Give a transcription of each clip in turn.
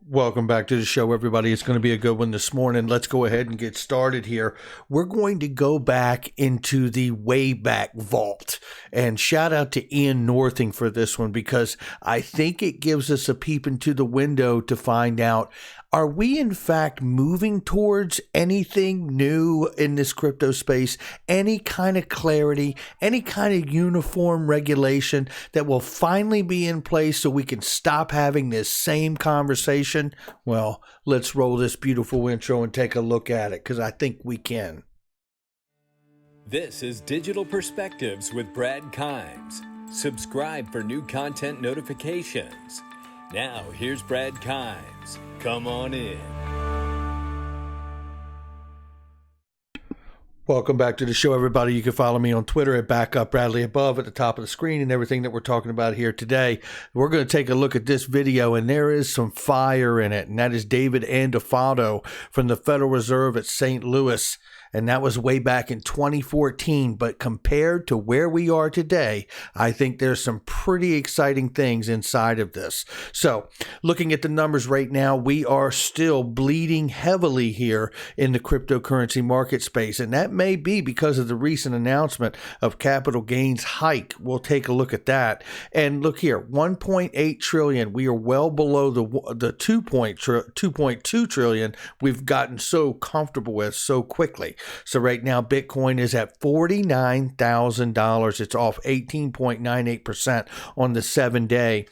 Welcome back to the show, everybody. It's going to be a good one this morning. Let's go ahead and get started here. We're going to go back into the Wayback Vault, and shout out to Ian Northing for this one, because I think it gives us a peep into the window to find out, are we in fact moving towards anything new in this crypto space? Any kind of clarity, any kind of uniform regulation that will finally be in place so we can stop having this same conversation? Well, let's roll this beautiful intro and take a look at it, because I think we can. This is Digital Perspectives with Brad Kimes. Subscribe for new content notifications. Now, here's Brad Kimes. Come on in. Welcome back to the show, everybody. You can follow me on Twitter at @BackupBradleyAbove at the top of the screen, and everything that we're talking about here today. We're going to take a look at this video, and there is some fire in it, and that is David Andafato from the Federal Reserve at St. Louis. And that was way back in 2014. But compared to where we are today, I think there's some pretty exciting things inside of this. So looking at the numbers right now, we are still bleeding heavily here in the cryptocurrency market space. And that may be because of the recent announcement of capital gains hike. We'll take a look at that. And look here, 1.8 trillion. We are well below the 2.2 trillion we've gotten so comfortable with so quickly. So right now, Bitcoin is at $49,000. It's off 18.98% on the 7-day.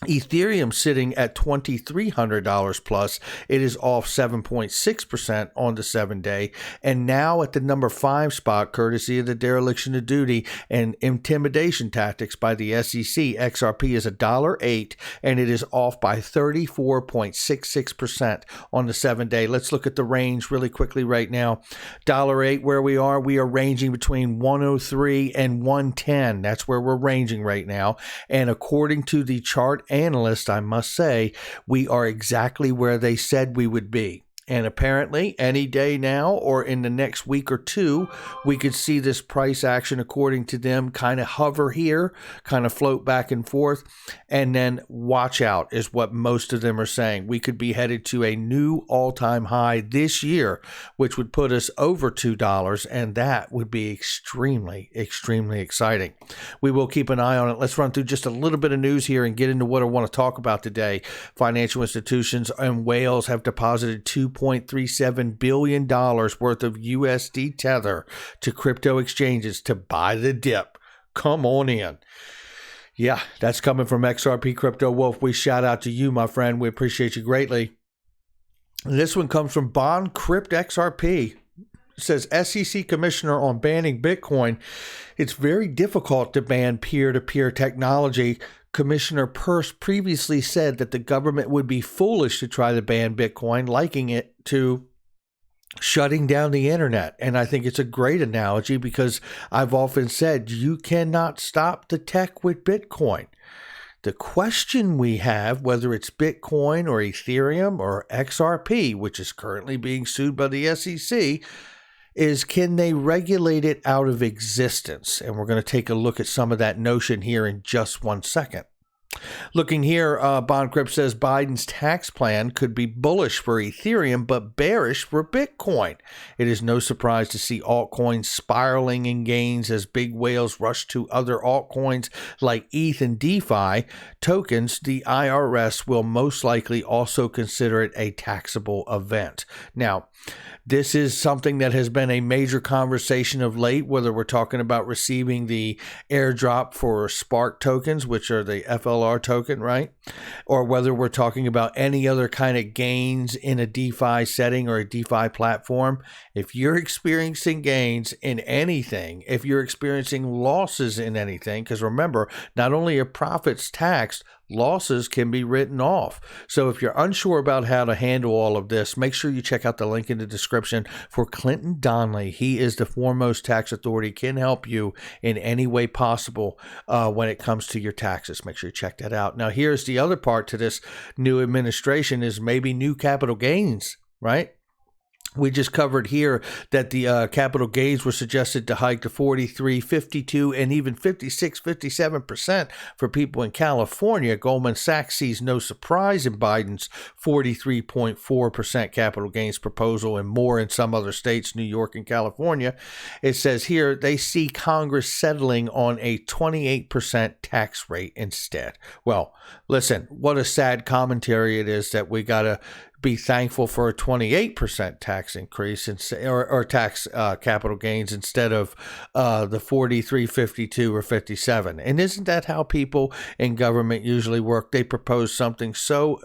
Ethereum sitting at $2,300 plus. It is off 7.6% on the 7-day. And now at the number 5 spot, courtesy of the dereliction of duty and intimidation tactics by the SEC, XRP is $1.08, and it is off by 34.66% on the 7-day. Let's look at the range really quickly right now. $1.08 where we are ranging between 103 and 110. That's where we're ranging right now. And according to the chart analyst, I must say, we are exactly where they said we would be. And apparently, any day now or in the next week or two, we could see this price action, according to them, kind of hover here, kind of float back and forth. And then watch out is what most of them are saying. We could be headed to a new all-time high this year, which would put us over $2. And that would be extremely, extremely exciting. We will keep an eye on it. Let's run through just a little bit of news here and get into what I want to talk about today. Financial institutions in Wales have deposited $2.37 billion worth of USD Tether to crypto exchanges to buy the dip. Come on in. Yeah, that's coming from XRP Crypto Wolf. We shout out to you, my friend. We appreciate you greatly. And this one comes from Bond Crypt XRP. It says, SEC Commissioner on banning Bitcoin. It's very difficult to ban peer-to-peer technology. Commissioner Peirce previously said that the government would be foolish to try to ban Bitcoin, liking it to shutting down the internet. And I think it's a great analogy, because I've often said you cannot stop the tech with Bitcoin. The question we have, whether it's Bitcoin or Ethereum or XRP, which is currently being sued by the SEC, is can they regulate it out of existence? And we're going to take a look at some of that notion here in just 1 second. Looking here, BondCrypt says Biden's tax plan could be bullish for Ethereum, but bearish for Bitcoin. It is no surprise to see altcoins spiraling in gains as big whales rush to other altcoins like ETH and DeFi tokens. The IRS will most likely also consider it a taxable event. Now, this is something that has been a major conversation of late, whether we're talking about receiving the airdrop for Spark tokens, which are the FLR token, right? Or whether we're talking about any other kind of gains in a DeFi setting or a DeFi platform. If you're experiencing gains in anything, if you're experiencing losses in anything, because remember, not only are profits taxed, losses can be written off. So if you're unsure about how to handle all of this, make sure you check out the link in the description for Clinton Donnelly. He is the foremost tax authority, can help you in any way possible when it comes to your taxes. Make sure you check that out. Now, here's the other part to this new administration is maybe new capital gains, right? We just covered here that the capital gains were suggested to hike to 43, 52, and even 56, 57% for people in California. Goldman Sachs sees no surprise in Biden's 43.4% capital gains proposal and more in some other states, New York and California. It says here they see Congress settling on a 28% tax rate instead. Well, listen, what a sad commentary it is that we got to be thankful for a 28% tax increase or tax capital gains instead of the 43, 52, or 57. And isn't that how people in government usually work? They propose something so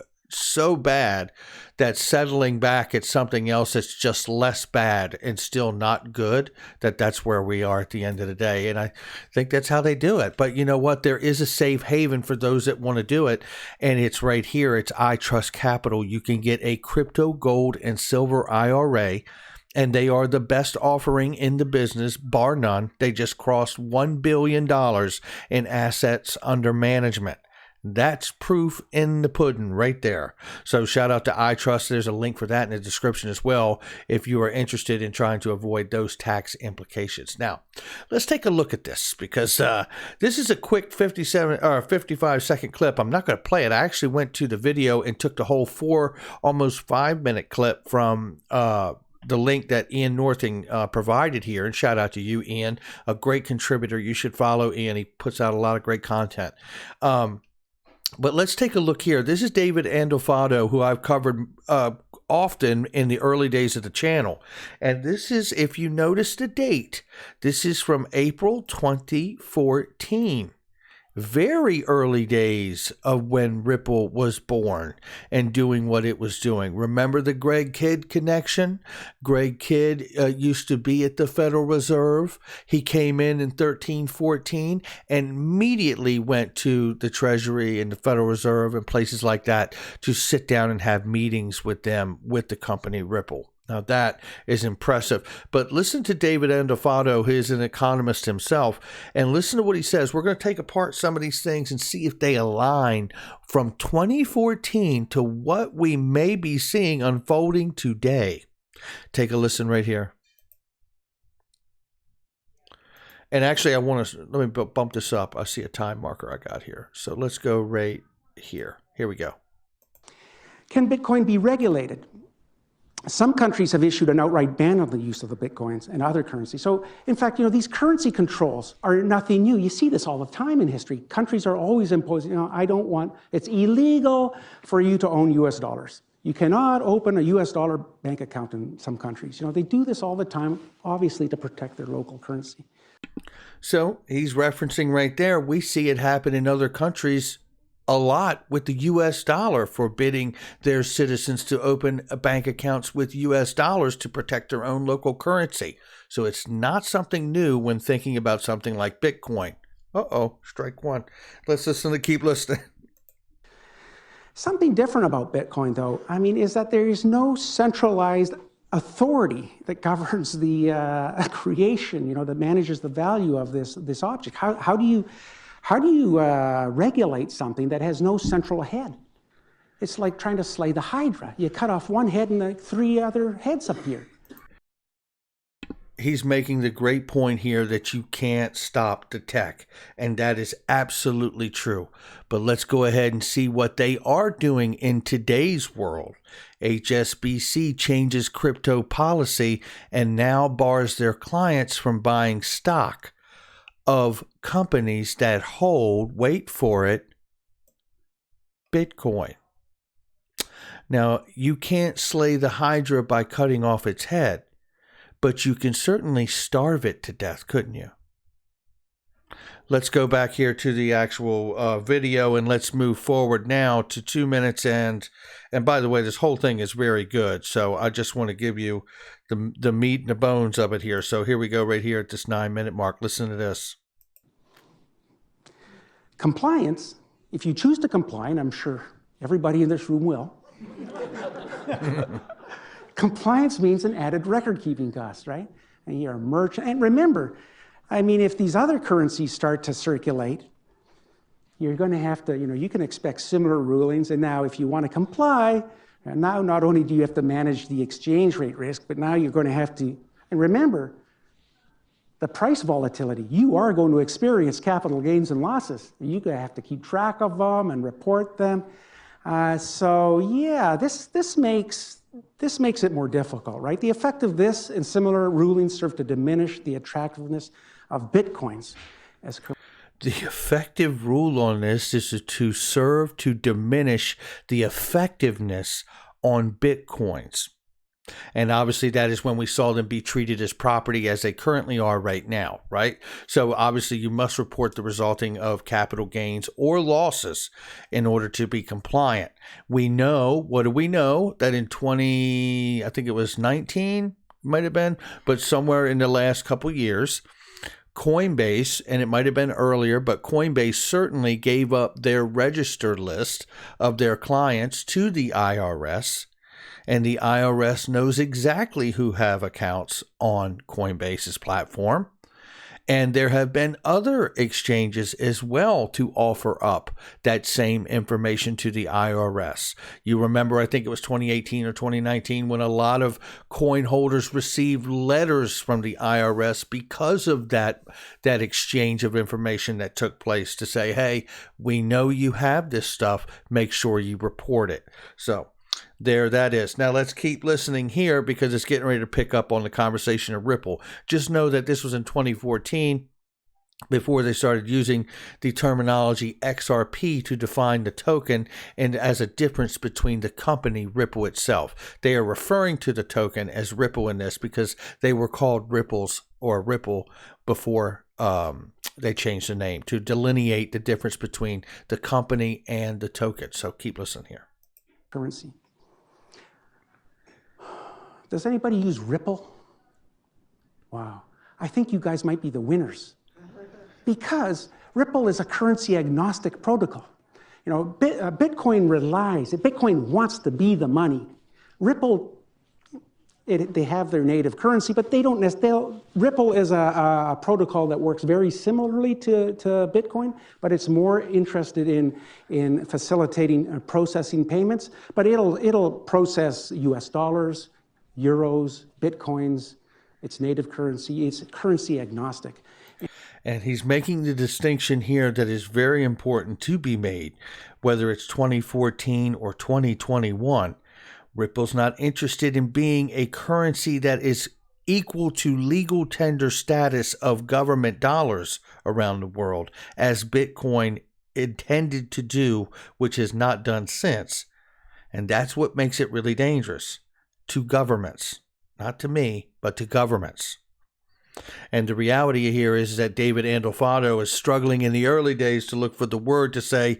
bad that settling back at something else that's just less bad and still not good, that's where we are at the end of the day. And I think that's how they do it. But you know what? There is a safe haven for those that want to do it. And it's right here. It's I Trust Capital. You can get a crypto, gold, and silver IRA. And they are the best offering in the business, bar none. They just crossed $1 billion in assets under management. That's proof in the pudding right there. So shout out to iTrust. There's a link for that in the description as well if you are interested in trying to avoid those tax implications. Now, let's take a look at this because this is a quick 55-second clip. I'm not going to play it. I actually went to the video and took the whole almost 5-minute clip from the link that Ian Northing provided here. And shout out to you, Ian, a great contributor. You should follow Ian. He puts out a lot of great content. But let's take a look here. This is David Andolfado, who I've covered often in the early days of the channel. And this is, if you notice the date, this is from April 2014. Very early days of when Ripple was born and doing what it was doing. Remember the Greg Kidd connection? Greg Kidd used to be at the Federal Reserve. He came in 13, 14 and immediately went to the Treasury and the Federal Reserve and places like that to sit down and have meetings with them, with the company Ripple. Now, that is impressive. But listen to David Andolfado, who is an economist himself, and listen to what he says. We're going to take apart some of these things and see if they align from 2014 to what we may be seeing unfolding today. Take a listen right here. And actually, let me bump this up. I see a time marker I got here. So let's go right here. Here we go. Can Bitcoin be regulated? Some countries have issued an outright ban on the use of the Bitcoins and other currencies. So, in fact, these currency controls are nothing new. You see this all the time in history. Countries are always imposing, it's illegal for you to own US dollars. You cannot open a US dollar bank account in some countries. They do this all the time, obviously to protect their local currency. So he's referencing right there. We see it happen in other countries a lot with the U.S. dollar, forbidding their citizens to open bank accounts with U.S. dollars to protect their own local currency. So it's not something new when thinking about something like Bitcoin. Strike one. Let's keep listening. Something different about Bitcoin, though, is that there is no centralized authority that governs the creation, that manages the value of this object. How do you regulate something that has no central head? It's like trying to slay the Hydra. You cut off one head and 3 other heads appear. He's making the great point here that you can't stop the tech, and that is absolutely true. But let's go ahead and see what they are doing in today's world. HSBC changes crypto policy and now bars their clients from buying stock of companies that hold, wait for it, Bitcoin. Now, you can't slay the Hydra by cutting off its head, but you can certainly starve it to death, couldn't you? Let's go back here to the actual video and let's move forward now to 2 minutes. And by the way, this whole thing is very good. So I just want to give you the meat and the bones of it here. So here we go right here at this 9-minute mark. Listen to this. Compliance, if you choose to comply, and I'm sure everybody in this room will, compliance means an added record-keeping cost, right? And you're a merchant. And remember, if these other currencies start to circulate, you're going to have to, you can expect similar rulings. And now if you want to comply, And now not only do you have to manage the exchange rate risk, but now you're going to have to, and remember, the price volatility, you are going to experience capital gains and losses. You're going to have to keep track of them and report them. So yeah, this makes it more difficult, right? The effect of this and similar rulings serve to diminish the attractiveness of Bitcoins as currency. The effective rule on this is to serve to diminish the effectiveness on Bitcoins. And obviously that is when we saw them be treated as property as they currently are right now, right? So obviously you must report the resulting of capital gains or losses in order to be compliant. We know, what do we know? That in I think it was 19, might have been, but somewhere in the last couple years, Coinbase, and it might have been earlier, but Coinbase certainly gave up their registered list of their clients to the IRS. And the IRS knows exactly who have accounts on Coinbase's platform. And there have been other exchanges as well to offer up that same information to the IRS. You remember, I think it was 2018 or 2019 when a lot of coin holders received letters from the IRS because of that exchange of information that took place to say, hey, we know you have this stuff, make sure you report it. So there that is. Now let's keep listening here because it's getting ready to pick up on the conversation of Ripple. Just know that this was in 2014 before they started using the terminology XRP to define the token and as a difference between the company Ripple itself. They are referring to the token as Ripple in this because they were called Ripples or Ripple before they changed the name to delineate the difference between the company and the token. So keep listening here. Currency. Does anybody use Ripple? Wow. I think you guys might be the winners. Because Ripple is a currency agnostic protocol. You know, Bitcoin wants to be the money. Ripple, they have their native currency, but they don't necessarily. Ripple is a protocol that works very similarly to Bitcoin, but it's more interested in facilitating processing payments. But it'll process US dollars, euros, Bitcoins, its native currency. It's currency agnostic. And he's making the distinction here that is very important to be made, whether it's 2014 or 2021. Ripple's not interested in being a currency that is equal to legal tender status of government dollars around the world, as Bitcoin intended to do, which has not done since. And that's what makes it really dangerous to governments, not to me, but to governments. And the reality here is that David Andolfado is struggling in the early days to look for the word to say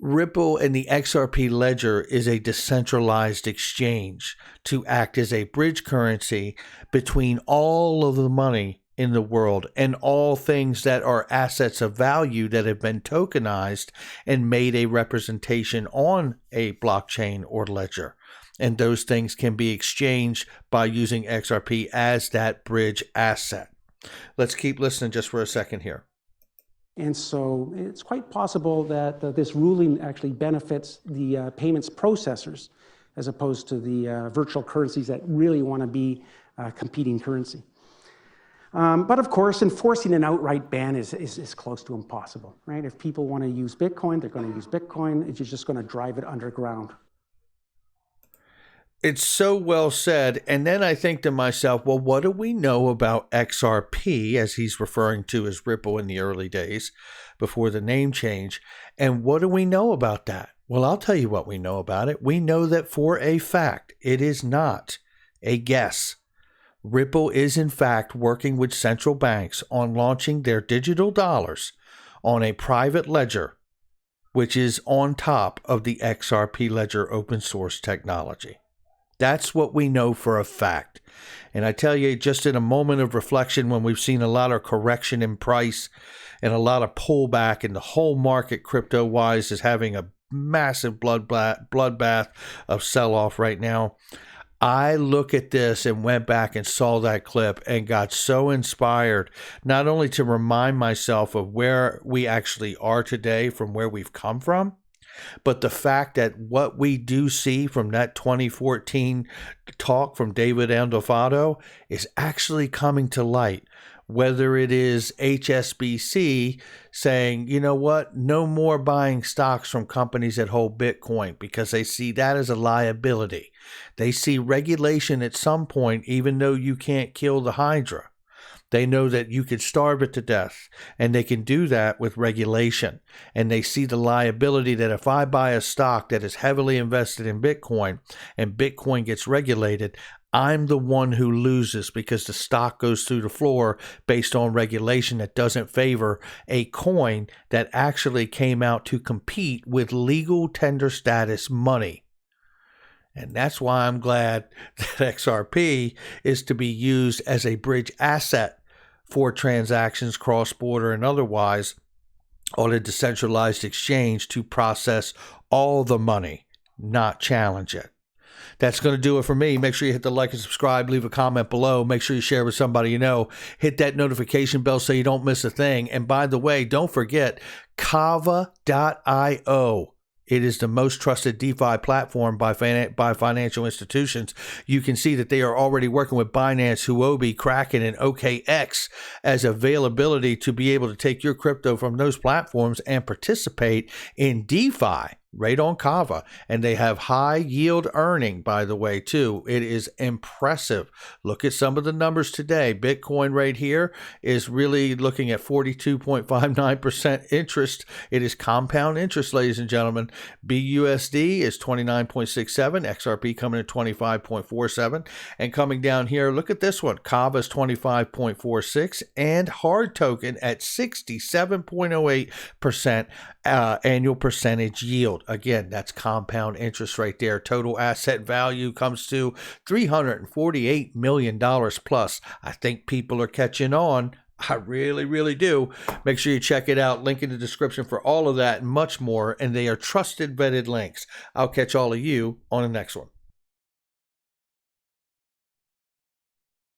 Ripple and the XRP ledger is a decentralized exchange to act as a bridge currency between all of the money in the world and all things that are assets of value that have been tokenized and made a representation on a blockchain or ledger. And those things can be exchanged by using XRP as that bridge asset. Let's keep listening just for a second here. And so it's quite possible that this ruling actually benefits the payments processors as opposed to the virtual currencies that really want to be competing currency. But of course, enforcing an outright ban is close to impossible, right? If people want to use Bitcoin, they're going to use Bitcoin. It's just going to drive it underground. It's so well said. And then I think to myself, well, what do we know about XRP, as he's referring to as Ripple in the early days before the name change? And what do we know about that? Well, I'll tell you what we know about it. We know that for a fact, it is not a guess. Ripple is in fact working with central banks on launching their digital dollars on a private ledger, which is on top of the XRP ledger open source technology. That's what we know for a fact. And I tell you, just in a moment of reflection, when we've seen a lot of correction in price and a lot of pullback, and the whole market crypto-wise is having a massive bloodbath of sell-off right now, I look at this and went back and saw that clip and got so inspired, not only to remind myself of where we actually are today from where we've come from, But the fact that what we do see from that 2014 talk from David Andelfado is actually coming to light, whether it is HSBC saying, you know what, no more buying stocks from companies that hold Bitcoin because they see that as a liability. They see regulation at some point, even though you can't kill the Hydra. They know that you could starve it to death, and they can do that with regulation. And they see the liability that if I buy a stock that is heavily invested in Bitcoin and Bitcoin gets regulated, I'm the one who loses because the stock goes through the floor based on regulation that doesn't favor a coin that actually came out to compete with legal tender status money. And that's why I'm glad that XRP is to be used as a bridge asset for transactions, cross-border and otherwise, on a decentralized exchange to process all the money, not challenge it. That's going to do it for me. Make sure you hit the like and subscribe, leave a comment below. Make sure you share with somebody you know. Hit that notification bell so you don't miss a thing. And by the way, don't forget Kava.io. It is the most trusted DeFi platform by financial institutions. You can see that they are already working with Binance, Huobi, Kraken, and OKX as availability to be able to take your crypto from those platforms and participate in DeFi right on Kava. And they have high yield earning, by the way, too. It is impressive. Look at some of the numbers today. Bitcoin right here is really looking at 42.59% interest. It is compound interest, ladies and gentlemen. BUSD is 29.67. XRP coming at 25.47. And coming down here, look at this one. Kava is 25.46 and hard token at 67.08% annual percentage yield. Again, that's compound interest right there. Total asset value comes to $348 million plus. I think people are catching on. I really, really do. Make sure you check it out. Link in the description for all of that and much more. And they are trusted, vetted links. I'll catch all of you on the next one.